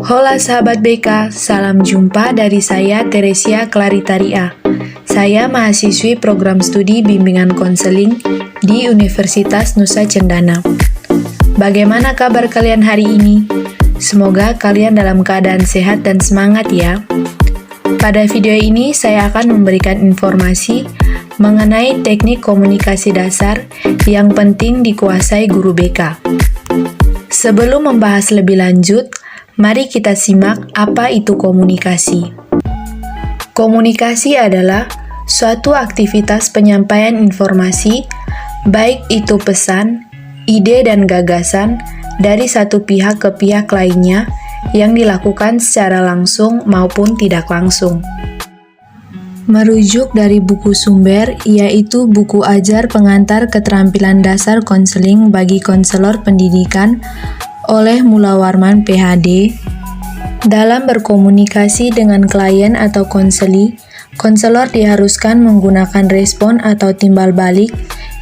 Hola sahabat BK, salam jumpa dari saya Teresia Claritaria. Saya mahasiswi program studi bimbingan konseling di Universitas Nusa Cendana. Bagaimana kabar kalian hari ini? Semoga kalian dalam keadaan sehat dan semangat ya. Pada video ini saya akan memberikan informasi mengenai teknik komunikasi dasar yang penting dikuasai guru BK. Sebelum membahas lebih lanjut, mari kita simak apa itu komunikasi. Komunikasi adalah suatu aktivitas penyampaian informasi, baik itu pesan, ide dan gagasan dari satu pihak ke pihak lainnya yang dilakukan secara langsung maupun tidak langsung. Merujuk dari buku sumber, yaitu buku ajar pengantar keterampilan dasar konseling bagi konselor pendidikan oleh Mula Warman PhD. Dalam berkomunikasi dengan klien atau konseli, konselor diharuskan menggunakan respon atau timbal balik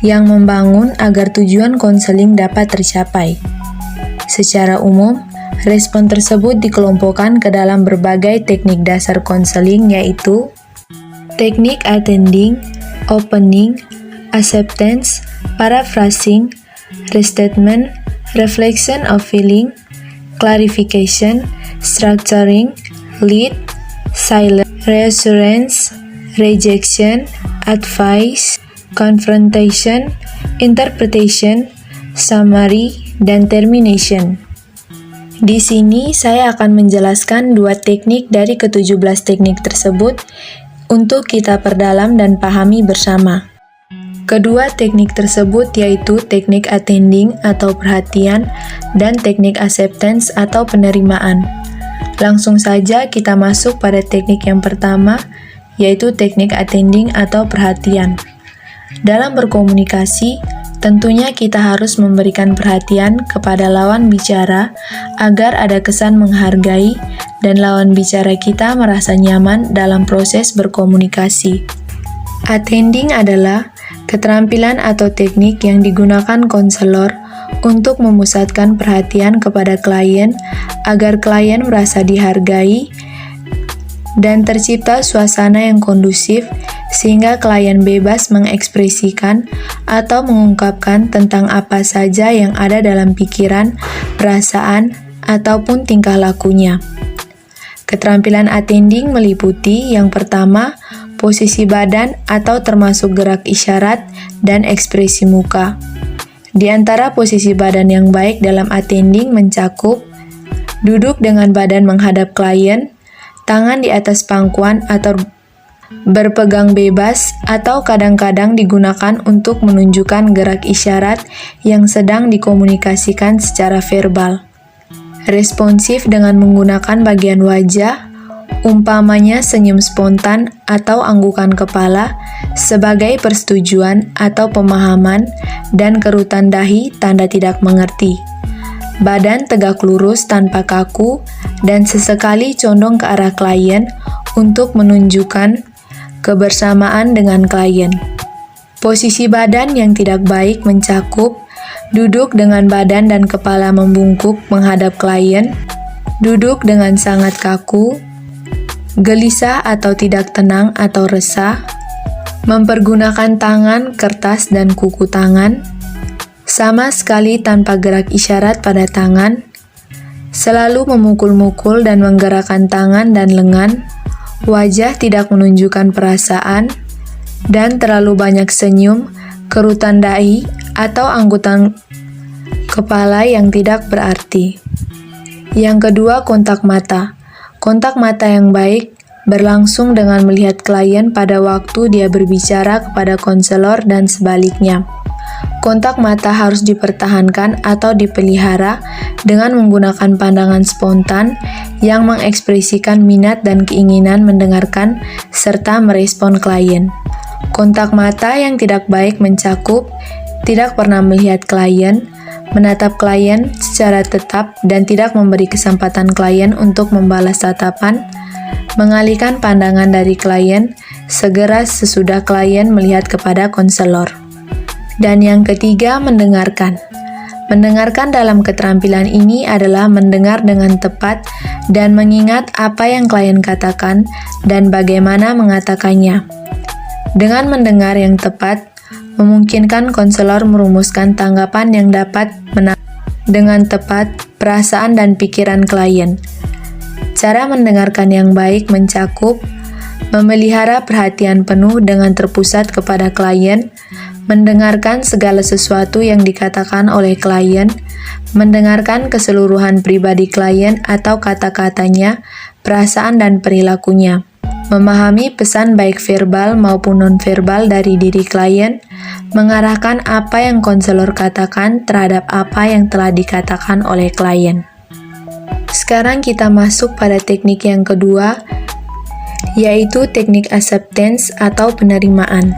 yang membangun agar tujuan konseling dapat tercapai. Secara umum, respon tersebut dikelompokkan ke dalam berbagai teknik dasar konseling, yaitu teknik attending, opening, acceptance, paraphrasing, restatement, reflection of feeling, clarification, structuring, lead, silence, reassurance, rejection, advice, confrontation, interpretation, summary, dan termination. Di sini saya akan menjelaskan dua teknik dari ke-17 teknik tersebut untuk kita perdalam dan pahami bersama. Kedua teknik tersebut yaitu teknik attending atau perhatian dan teknik acceptance atau penerimaan. Langsung saja kita masuk pada teknik yang pertama, yaitu teknik attending atau perhatian. Dalam berkomunikasi, tentunya kita harus memberikan perhatian kepada lawan bicara agar ada kesan menghargai dan lawan bicara kita merasa nyaman dalam proses berkomunikasi. Attending adalah keterampilan atau teknik yang digunakan konselor untuk memusatkan perhatian kepada klien agar klien merasa dihargai dan tercipta suasana yang kondusif sehingga klien bebas mengekspresikan atau mengungkapkan tentang apa saja yang ada dalam pikiran, perasaan, ataupun tingkah lakunya. Keterampilan attending meliputi yang pertama, posisi badan atau termasuk gerak isyarat dan ekspresi muka. Di antara posisi badan yang baik dalam attending mencakup duduk dengan badan menghadap klien, tangan di atas pangkuan atau berpegang bebas atau kadang-kadang digunakan untuk menunjukkan gerak isyarat yang sedang dikomunikasikan secara verbal. Responsif dengan menggunakan bagian wajah, umpamanya senyum spontan atau anggukan kepala sebagai persetujuan atau pemahaman dan kerutan dahi tanda tidak mengerti. Badan tegak lurus tanpa kaku dan sesekali condong ke arah klien untuk menunjukkan kebersamaan dengan klien. Posisi badan yang tidak baik mencakup duduk dengan badan dan kepala membungkuk menghadap klien, duduk dengan sangat kaku, gelisah atau tidak tenang atau resah, mempergunakan tangan, kertas, dan kuku tangan, sama sekali tanpa gerak isyarat pada tangan, selalu memukul-mukul dan menggerakkan tangan dan lengan, wajah tidak menunjukkan perasaan, dan terlalu banyak senyum, kerutan dahi, atau anggutan kepala yang tidak berarti. Yang kedua, kontak mata. Kontak mata yang baik berlangsung dengan melihat klien pada waktu dia berbicara kepada konselor dan sebaliknya. Kontak mata harus dipertahankan atau dipelihara dengan menggunakan pandangan spontan yang mengekspresikan minat dan keinginan mendengarkan serta merespon klien. Kontak mata yang tidak baik mencakup tidak pernah melihat klien, menatap klien secara tetap dan tidak memberi kesempatan klien untuk membalas tatapan, mengalihkan pandangan dari klien segera sesudah klien melihat kepada konselor. Dan yang ketiga, mendengarkan. Mendengarkan dalam keterampilan ini adalah mendengar dengan tepat dan mengingat apa yang klien katakan dan bagaimana mengatakannya. Dengan mendengar yang tepat, memungkinkan konselor merumuskan tanggapan yang dapat dengan tepat perasaan dan pikiran klien. Cara mendengarkan yang baik mencakup memelihara perhatian penuh dengan terpusat kepada klien, mendengarkan segala sesuatu yang dikatakan oleh klien, mendengarkan keseluruhan pribadi klien atau kata-katanya, perasaan dan perilakunya, memahami pesan baik verbal maupun nonverbal dari diri klien, mengarahkan apa yang konselor katakan terhadap apa yang telah dikatakan oleh klien. Sekarang kita masuk pada teknik yang kedua, yaitu teknik acceptance atau penerimaan.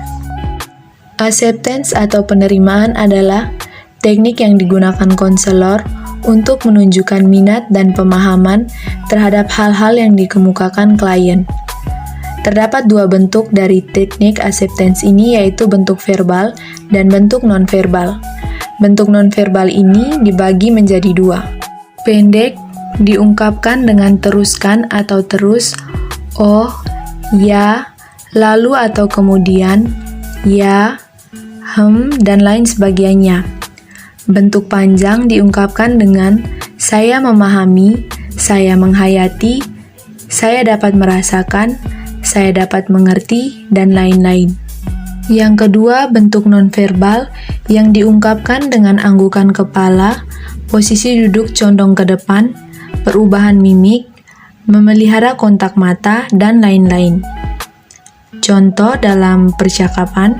Acceptance atau penerimaan adalah teknik yang digunakan konselor untuk menunjukkan minat dan pemahaman terhadap hal-hal yang dikemukakan klien. Terdapat dua bentuk dari teknik acceptance ini, yaitu bentuk verbal dan bentuk nonverbal. Bentuk nonverbal ini dibagi menjadi dua. Pendek diungkapkan dengan teruskan atau terus, oh, ya, lalu atau kemudian, ya, dan lain sebagainya. Bentuk panjang diungkapkan dengan saya memahami, saya menghayati, saya dapat merasakan, saya dapat mengerti, dan lain-lain. Yang kedua, bentuk nonverbal yang diungkapkan dengan anggukan kepala, posisi duduk condong ke depan, perubahan mimik, memelihara kontak mata, dan lain-lain. Contoh dalam percakapan,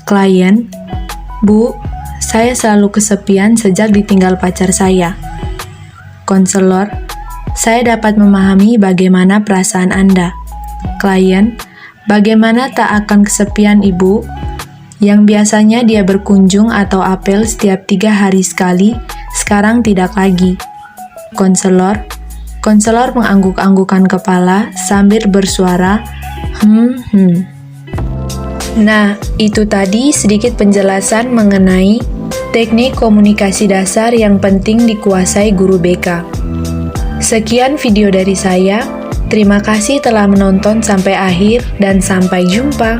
klien, Bu, saya selalu kesepian sejak ditinggal pacar saya. Konselor, saya dapat memahami bagaimana perasaan Anda. Klien, bagaimana tak akan kesepian Ibu? Yang biasanya dia berkunjung atau apel setiap 3 hari sekali, sekarang tidak lagi. Konselor mengangguk-anggukan kepala sambil bersuara, Nah, itu tadi sedikit penjelasan mengenai teknik komunikasi dasar yang penting dikuasai guru BK. Sekian video dari saya. Terima kasih telah menonton sampai akhir dan sampai jumpa.